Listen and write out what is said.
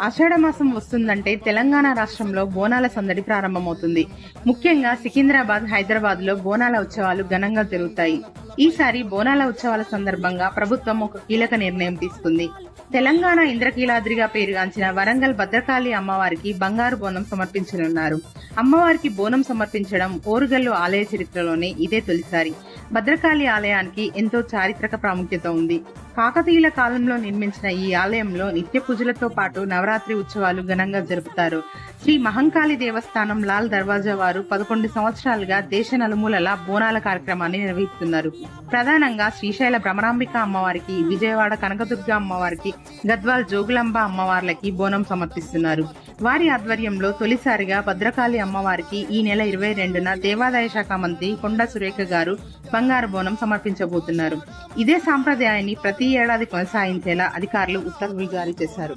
ఆషాఢమాసం వస్తుందంటే తెలంగాణ రాష్ట్రంలో బోనాల సందడి ప్రారంభమవుతుంది. ముఖ్యంగా సికింద్రాబాద్, హైదరాబాద్ లో బోనాల ఉత్సవాలు ఘనంగా జరుగుతాయి. ఈసారి బోనాల ఉత్సవాల సందర్భంగా ప్రభుత్వం ఒక కీలక నిర్ణయం తీసుకుంది. తెలంగాణ ఇంద్రకీలాద్రిగా పేరుగాంచిన వరంగల్ భద్రకాళి అమ్మవారికి బంగారు బోనం సమర్పించనున్నారు. అమ్మవారికి బోనం సమర్పించడం ఓరుగల్లు ఆలయ చరిత్రలోనే ఇదే తొలిసారి. భద్రకాళి ఆలయానికి ఎంతో చారిత్రక ప్రాముఖ్యత ఉంది. కాకతీయుల కాలంలో నిర్మించిన ఈ ఆలయంలో నిత్య పూజలతో పాటు నవరాత్రి ఉత్సవాలు ఘనంగా జరుపుతారు. శ్రీ మహంకాళి దేవస్థానం లాల్ దర్వాజా వారు 11 సంవత్సరాలుగా దేశ నలుమూలలా బోనాల కార్యక్రమాన్ని నిర్వహిస్తున్నారు. ప్రధానంగా శ్రీశైల భ్రమరాంబిక అమ్మవారికి, విజయవాడ కనకదుర్గ అమ్మవారికి, గద్వాల్ జోగులాంబ అమ్మవార్లకి బోనం సమర్పిస్తున్నారు. వారి ఆధ్వర్యంలో తొలిసారిగా భద్రకాళి అమ్మవారికి ఈ నెల 22న దేవాదాయ శాఖ మంత్రి కొండా సురేఖ గారు బంగారు బోనం సమర్పించబోతున్నారు. ఇదే సాంప్రదాయాన్ని ప్రతి ఏడాది కొనసాగించేలా అధికారులు ఉత్తర్వులు జారీ చేశారు.